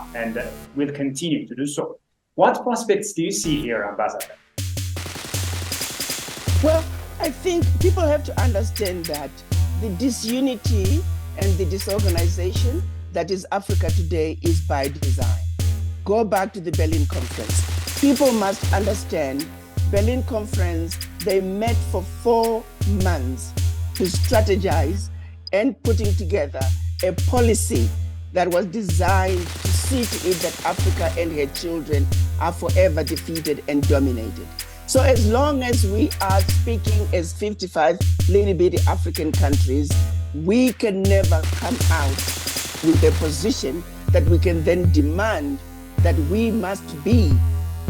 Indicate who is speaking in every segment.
Speaker 1: have and will continue to do so. What prospects do you see here, Ambassador?
Speaker 2: Well, I think people have to understand that the disunity and the disorganization that is Africa today is by design. Go back to the Berlin Conference. People must understand Berlin Conference, they met for 4 months to strategize and putting together a policy that was designed to see to it that Africa and her children are forever defeated and dominated. So as long as we are speaking as 55 little bitty African countries, we can never come out with a position that we can then demand that we must be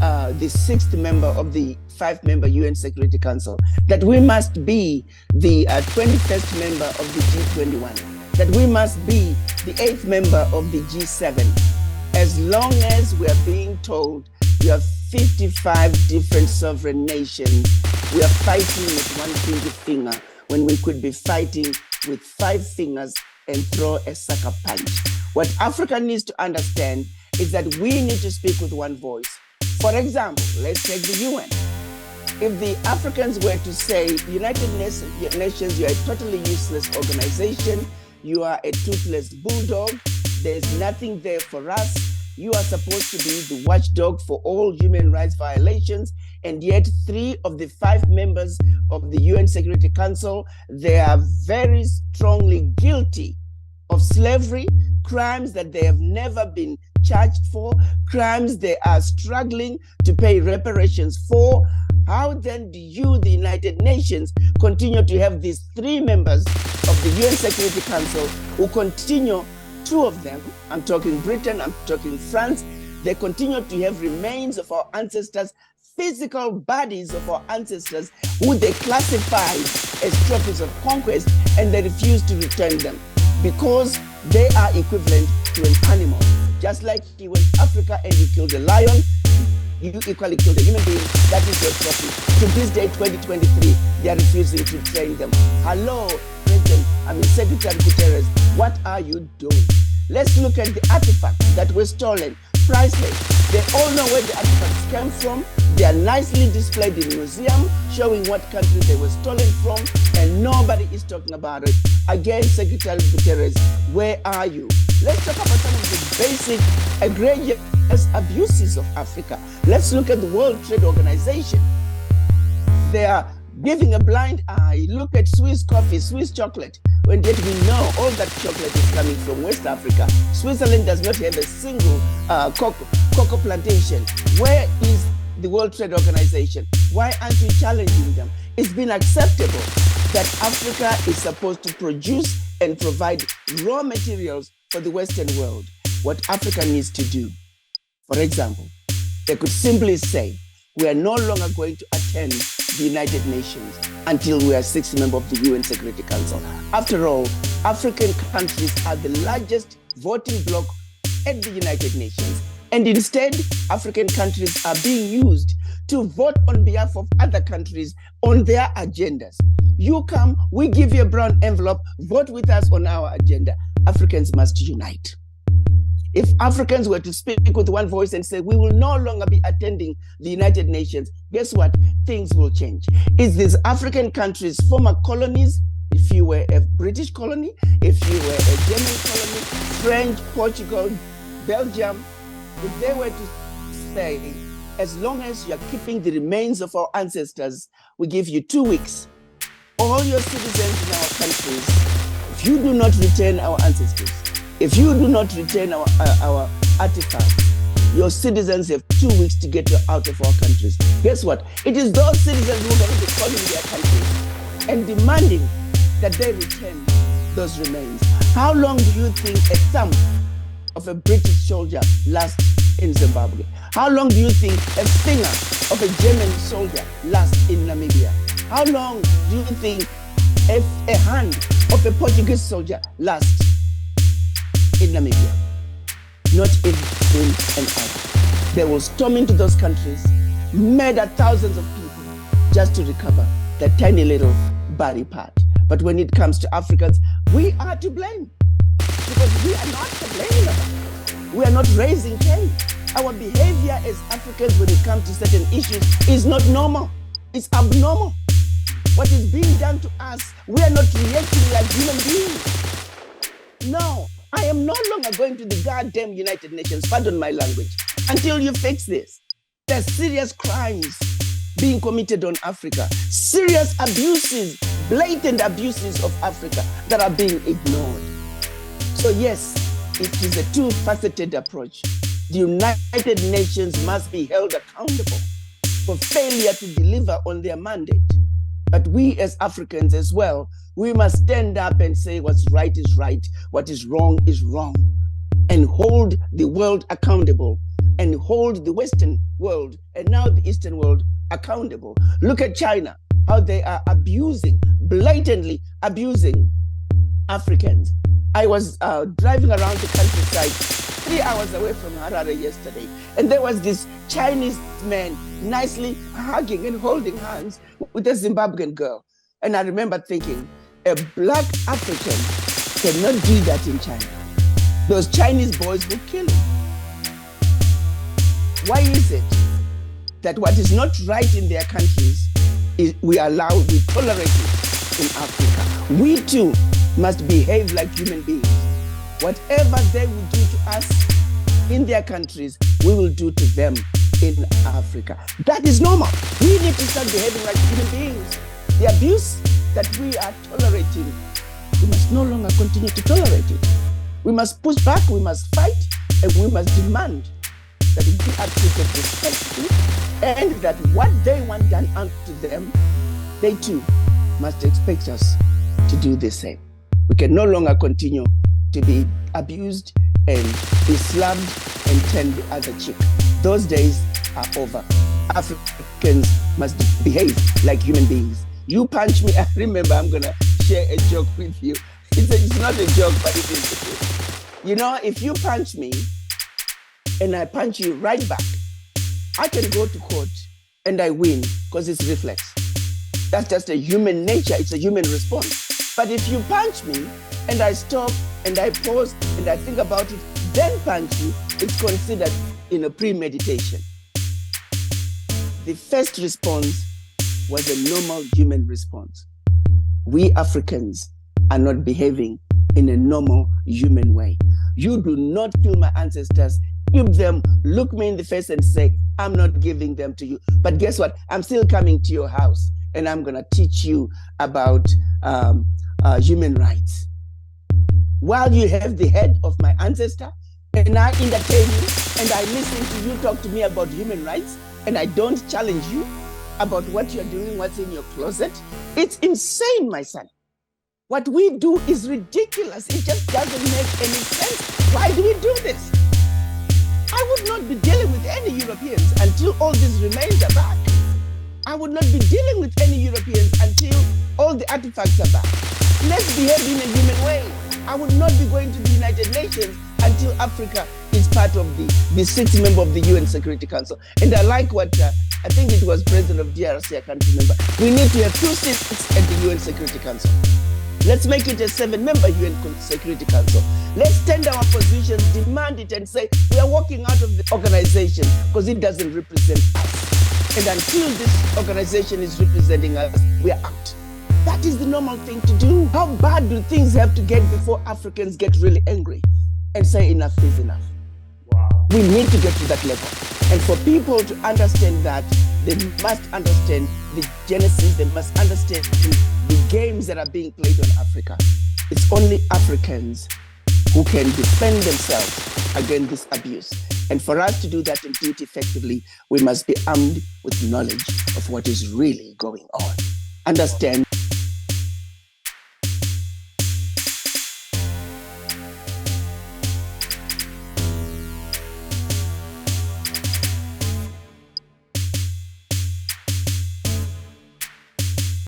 Speaker 2: the 6th member of the 5-member UN Security Council, that we must be the 21st member of the G21, that we must be the 8th member of the G7. As long as we are being told we have 55 different sovereign nations, we are fighting with one pinky finger when we could be fighting with 5 fingers and throw a sucker punch. What Africa needs to understand is that we need to speak with one voice. For example, let's take the UN. If the Africans were to say, United Nations, you are a totally useless organization, you are a toothless bulldog, there's nothing there for us, you are supposed to be the watchdog for all human rights violations, and yet 3 of the 5 members of the UN Security Council, they are very strongly guilty of slavery, crimes that they have never been charged for, crimes they are struggling to pay reparations for. How then do you, the United Nations, continue to have these 3 members of the UN Security Council who continue, 2 of them, I'm talking Britain, I'm talking France, they continue to have remains of our ancestors, physical bodies of our ancestors who they classified as trophies of conquest, and they refuse to return them because they are equivalent to an animal. Just like you went to Africa and you killed a lion, you equally killed a human being, that is your trophy. To this day, 2023, they are refusing to train them. Hello, Secretary Guterres, what are you doing? Let's look at the artifacts that were stolen, priceless. They all know where the artifacts came from. They are nicely displayed in museum, showing what country they were stolen from, and nobody is talking about it. Again, Secretary Guterres, where are you? Let's talk about some of the basic egregious abuses of Africa. Let's look at the World Trade Organization. They are giving a blind eye. Look at Swiss coffee, Swiss chocolate, when yet we know all that chocolate is coming from West Africa. Switzerland does not have a single cocoa plantation. Where is the World Trade Organization? Why aren't you challenging them? It's been acceptable that Africa is supposed to produce and provide raw materials for the Western world. What Africa needs to do, for example, they could simply say, we are no longer going to attend the United Nations until we are 6th member of the UN Security Council. After all, African countries are the largest voting bloc at the United Nations. And instead, African countries are being used to vote on behalf of other countries on their agendas. You come, we give you a brown envelope, vote with us on our agenda. Africans must unite. If Africans were to speak with one voice and say, we will no longer be attending the United Nations, guess what? Things will change. It's these African countries, former colonies, if you were a British colony, if you were a German colony, French, Portugal, Belgium, if they were to say, as long as you are keeping the remains of our ancestors, we give you 2 weeks. All your citizens in our countries, if you do not return our ancestors, if you do not return our artifacts, your citizens have 2 weeks to get out of our countries. Guess what? It is those citizens who are going to be calling their countries and demanding that they return those remains. How long do you think a thumb of a British soldier lasts in Zimbabwe? How long do you think a finger of a German soldier lasts in Namibia? How long do you think a hand of a Portuguese soldier lasts in Namibia? Not even an hour. They will storm into those countries, murder thousands of people just to recover that tiny little body part. But when it comes to Africans, we are to blame because we are not complaining about it. We are not raising Cain. Our behavior as Africans when it comes to certain issues is not normal. It's abnormal. What is being done to us, we are not reacting like human beings. No, I am no longer going to the goddamn United Nations, pardon my language, until you fix this. There's serious crimes being committed on Africa, serious abuses, blatant abuses of Africa that are being ignored. So yes, it is a two-faceted approach. The United Nations must be held accountable for failure to deliver on their mandate. But we as Africans as well, we must stand up and say what's right is right, what is wrong, and hold the world accountable, and hold the Western world and now the Eastern world accountable. Look at China, how they are blatantly abusing Africans. I was driving around the countryside 3 hours away from Harare yesterday, and there was this Chinese man nicely hugging and holding hands with a Zimbabwean girl. And I remember thinking, a black African cannot do that in China. Those Chinese boys will kill him. Why is it that what is not right in their countries, we tolerate it in Africa? We too must behave like human beings. Whatever they will do to us in their countries, we will do to them in Africa. That is normal. We need to start behaving like human beings. The abuse that we are tolerating, we must no longer continue to tolerate it. We must push back, we must fight, and we must demand that we are treated respectfully, and that what they want done unto them, they too must expect us to do the same. We can no longer continue to be abused and be slammed and turn the other cheek. Those days are over. Africans must behave like human beings. You punch me, I remember I'm gonna share a joke with you. It's not a joke, but it is the truth. You know, if you punch me and I punch you right back, I can go to court and I win because it's reflex. That's just a human nature, it's a human response. But if you punch me and I stop and I pause and I think about it, then punch you, it's considered in a premeditation. The first response was a normal human response. We Africans are not behaving in a normal human way. You do not kill my ancestors, keep them, look me in the face and say, I'm not giving them to you. But guess what? I'm still coming to your house and I'm gonna teach you about human rights. While you have the head of my ancestor and I entertain you and I listen to you talk to me about human rights and I don't challenge you about what you're doing, what's in your closet, it's insane, my son. What we do is ridiculous. It just doesn't make any sense. Why do we do this? I would not be dealing with any Europeans until all these remains are back. I would not be dealing with any Europeans until all the artifacts are back. Let's behave in a human way. I would not be going to the United Nations until Africa is part of the sixth member of the UN Security Council. And I like what, I think it was President of DRC, I can't remember. We need to have 2 seats at the UN Security Council. Let's make it a 7-member UN Security Council. Let's stand our positions, demand it, and say we are walking out of the organization because it doesn't represent us. And until this organization is representing us, we are out. That is the normal thing to do. How bad do things have to get before Africans get really angry and say enough is enough?
Speaker 1: Wow.
Speaker 2: We need to get to that level. And for people to understand that, they must understand the genesis, they must understand the games that are being played on Africa. It's only Africans who can defend themselves against this abuse. And for us to do that and do it effectively, we must be armed with knowledge of what is really going on. Understand